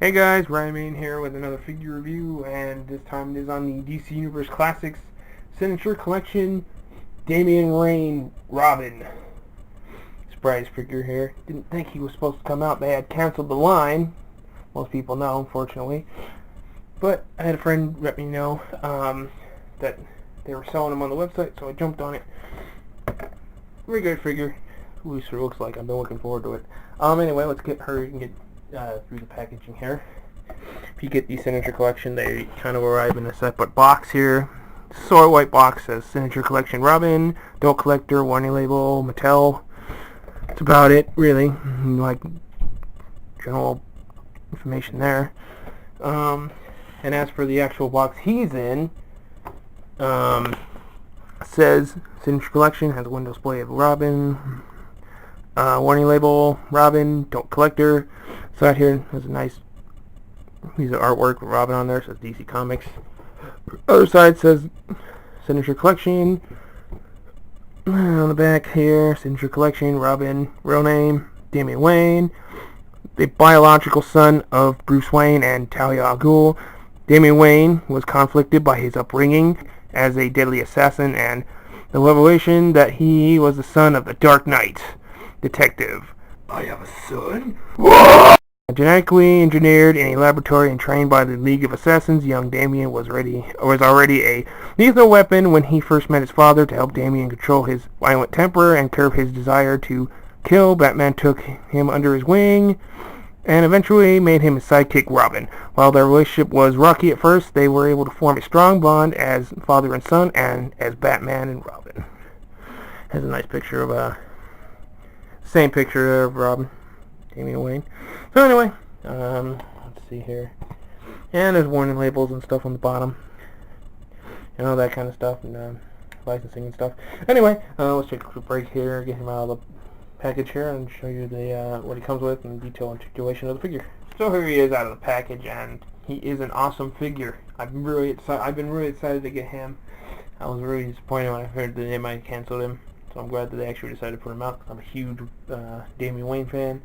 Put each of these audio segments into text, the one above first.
Hey guys, Ryan here with another figure review, and this time it is on the DC Universe Classics Signature Collection Damian Wayne Robin. Surprise figure here. Didn't think he was supposed to come out. They had canceled the line. Most people know, unfortunately. But I had a friend let me know that they were selling them on the website, so I jumped on it. Very good figure. At least it looks like. I've been looking forward to it. Anyway, let's get through the packaging here. If you get the Signature Collection, they kind of arrive in a separate box here. Soy white box says Signature Collection Robin, Adult Collector, warning label, Mattel. That's about it, really. Like general information there. And as for the actual box he's in, says Signature Collection, has a window display of Robin. Warning label, Robin, Adult Collector. Side here has a nice piece of artwork with Robin on there. It says DC Comics. Other side says Signature Collection. On the back here, Signature Collection, Robin, real name, Damian Wayne, the biological son of Bruce Wayne and Talia al Ghul. Damian Wayne was conflicted by his upbringing as a deadly assassin and the revelation that he was the son of the Dark Knight detective. I have a son? Genetically engineered in a laboratory and trained by the League of Assassins, young Damian was already a lethal weapon when he first met his father. To help Damian control his violent temper and curb his desire to kill, Batman took him under his wing and eventually made him his sidekick Robin. While their relationship was rocky at first, they were able to form a strong bond as father and son and as Batman and Robin. Has a nice picture of same picture of Robin, Damian Wayne. So anyway, let's see here. And there's warning labels and stuff on the bottom. And all that kind of stuff, and licensing and stuff. Anyway, let's take a quick break here, get him out of the package here, and show you the what he comes with and the detail and articulation of the figure. So here he is out of the package, and he is an awesome figure. I've been really excited to get him. I was really disappointed when I heard that they might cancel him. So I'm glad that they actually decided to put him out. I'm a huge Damian Wayne fan.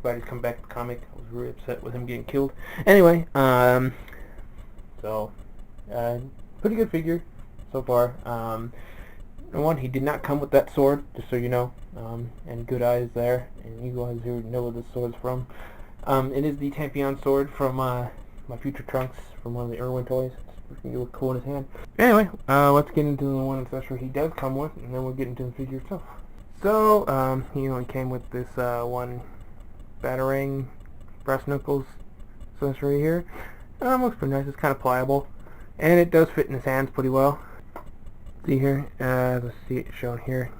Glad he's come back to the comic. I was really upset with him getting killed. Anyway, so pretty good figure so far. One, he did not come with that sword, just so you know. And good eyes there. And you guys who know where this sword's from. It is the Tampion sword from my future Trunks from one of the Irwin toys. It look cool in his hand. Anyway, let's get into the one accessory he does come with, and then we'll get into the figure itself. So, he only came with this one Batarang brass knuckles accessory here. Looks pretty nice. It's kind of pliable, and it does fit in his hands pretty well. See here, let's see it shown here.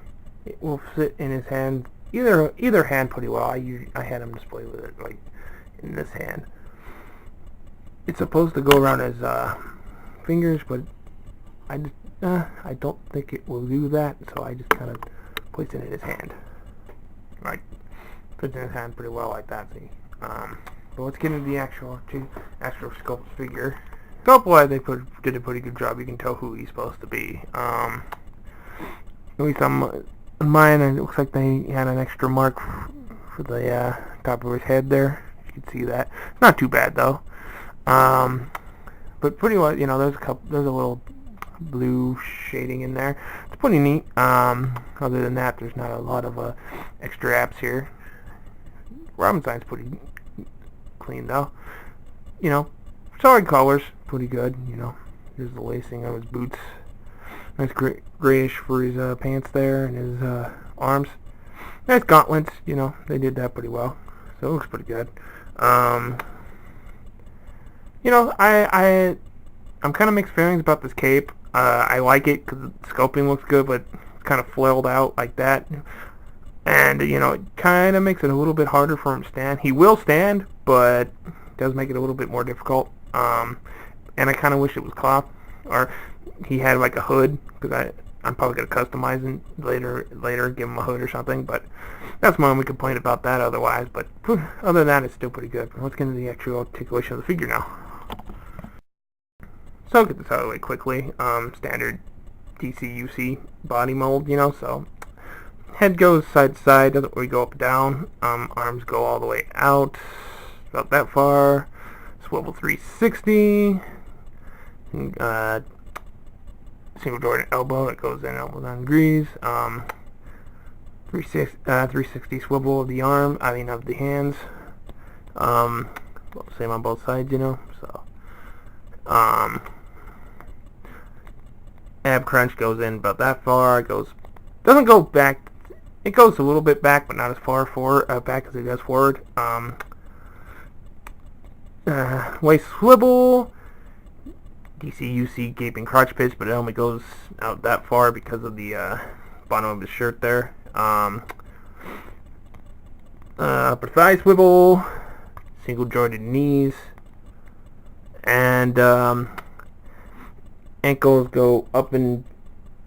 It will fit in his hand, either hand pretty well. I had him display with it like in this hand. It's supposed to go around his fingers, but I don't think it will do that, so I just kind of place it in his hand. Right, fits in his hand pretty well like that. See, but let's get into the actual sculpt figure. Sculpt-wise, they did a pretty good job. You can tell who he's supposed to be. At least on mine, it looks like they had an extra mark for the top of his head there. You can see that. It's not too bad though. But pretty well, you know, there's a little blue shading in there. It's pretty neat. Other than that, there's not a lot of extra apps here. Robin's sign's pretty clean though. You know, solid colors, pretty good. You know, here's the lacing of his boots. Nice grayish for his pants there and his arms. Nice gauntlets. You know, they did that pretty well. So it looks pretty good. You know, I'm kind of mixed feelings about this cape. I like it because the sculpting looks good, but it's kind of flailed out like that. And, you know, it kind of makes it a little bit harder for him to stand. He will stand, but it does make it a little bit more difficult. And I kind of wish it was cloth, or he had like a hood, because I'm probably going to customize it later, give him a hood or something, but that's my only complaint about that otherwise. But other than that, it's still pretty good. Let's get into the actual articulation of the figure now. So I'll get this out of the way quickly. Standard DCUC body mold, you know, so head goes side to side, doesn't really go up and down. Arms go all the way out. about that far. Swivel 360. Single joint elbow that goes in elbow 9 degrees. 360 swivel of the arm. I mean of the hands. Same on both sides, you know. So ab crunch goes in about that far. It doesn't go back. It goes a little bit back, but not as far back as it does forward. Waist swivel. DCUC gaping crotch pitch, but it only goes out that far because of the bottom of his shirt there. Upper thigh swivel, single jointed knees, and ankles go up and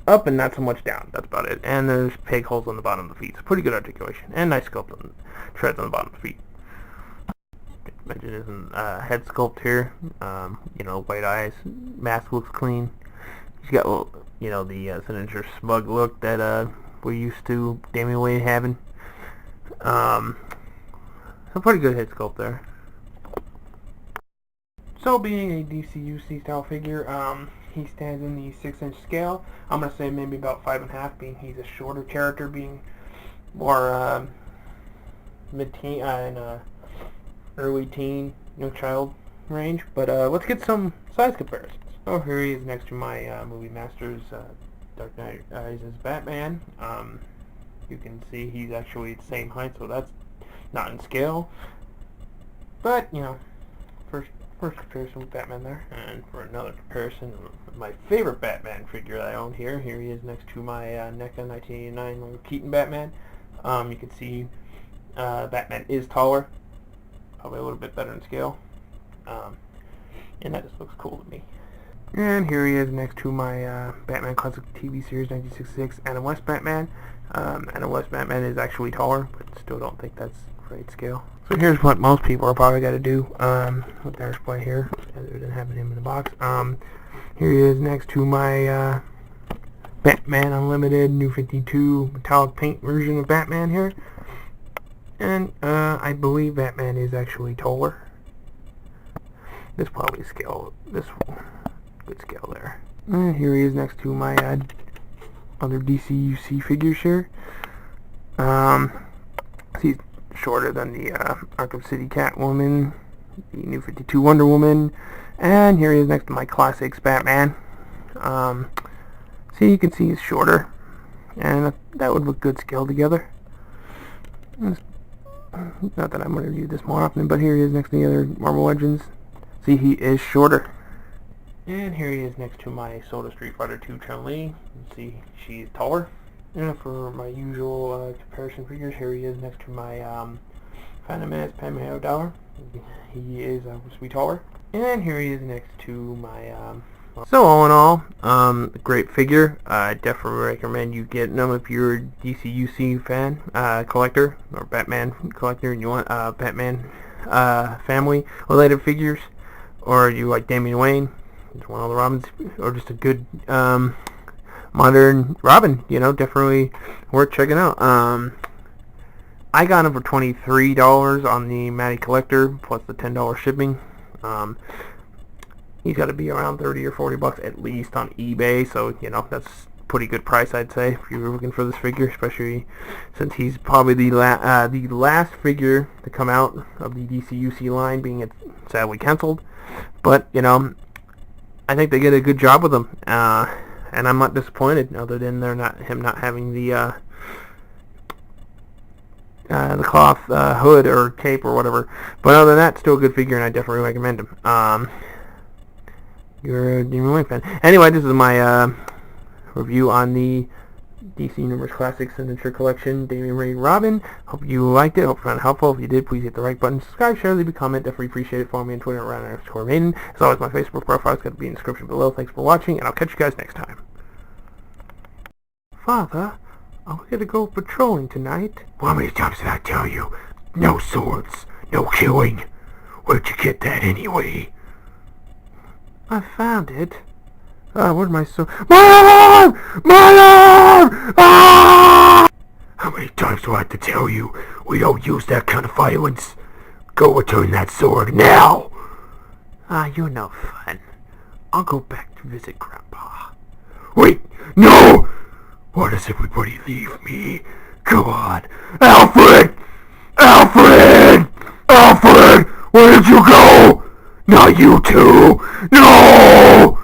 not so much down. That's about it. And there's peg holes on the bottom of the feet. So pretty good articulation and nice sculpt on treads on the bottom of the feet. Mention his head sculpt here. You know, white eyes, mask looks clean. He's got, you know, the signature smug look that we're used to Damian Wayne having. So pretty good head sculpt there. So being a DCUC style figure, he stands in the 6-inch scale. I'm gonna say maybe about 5.5, being he's a shorter character, being more mid-teen and early teen, young child range. But let's get some size comparisons. So here he is next to my Movie Masters Dark Knight Rises Batman. You can see he's actually the same height, so that's not in scale. But, you know, first comparison with Batman there. And for another comparison, my favorite Batman figure that I own here. Here he is next to my NECA 1989 Keaton Batman. You can see Batman is taller. Probably a little bit better in scale. And that just looks cool to me. And here he is next to my Batman Classic TV Series 1966 Adam West Batman. Adam West Batman is actually taller, but still don't think that's great scale. So here's what most people are probably got to do with their display here, other than having him in the box. Here he is next to my Batman Unlimited New 52 metallic paint version of Batman here. And I believe Batman is actually taller. This probably scale, this good scale there. And here he is next to my other DCUC figures here. He's shorter than the Arkham City Catwoman, the New 52 Wonder Woman, and here he is next to my Classics Batman. See, you can see he's shorter, and that would look good scaled together. Not that I'm going to review this more often, but here he is next to the other Marvel Legends. See, he is shorter. And here he is next to my Soda Street Fighter 2 Chun-Li. See, she's taller. And for my usual comparison figures, here he is next to my Phantom Menace Panman Dollar. He is obviously taller. And here he is next to my so all in all, great figure. I definitely recommend you getting them if you're a DCUC fan, collector, or Batman collector, and you want Batman family related figures, or you like Damian Wayne, just want all the Robins, or just a good modern Robin. You know, definitely worth checking out. I got him for $23 on the Matty Collector plus the $10 shipping. He's got to be around 30 or 40 bucks at least on eBay, so you know that's a pretty good price, I'd say, if you're looking for this figure, especially since he's probably the last figure to come out of the DCUC line, being it sadly canceled. But you know, I think they did a good job with him, and I'm not disappointed. Other than him not having the cloth hood or cape or whatever. But other than that, still a good figure, and I definitely recommend him. You're a Damian Wayne fan. Anyway, this is my review on the DC Universe Classic Signature Collection Damian Wayne Robin. Hope you liked it. Hope you found it helpful. If you did, please hit the like button, subscribe, share, leave a comment. Definitely appreciate it. Follow me on Twitter at @Maiden. As always, my Facebook profile is going to be in the description below. Thanks for watching, and I'll catch you guys next time. Father, are we going to go patrolling tonight? How many times did I tell you? No swords, no killing. Where'd you get that anyway? I found it. Where's my sword? My arm! My arm! Ah! How many times do I have to tell you we don't use that kind of violence? Go return that sword now. You're no fun. I'll go back to visit Grandpa. Wait, no! Why does everybody leave me? Come on. Alfred! Alfred! Alfred! Where did you go? Not you too! No!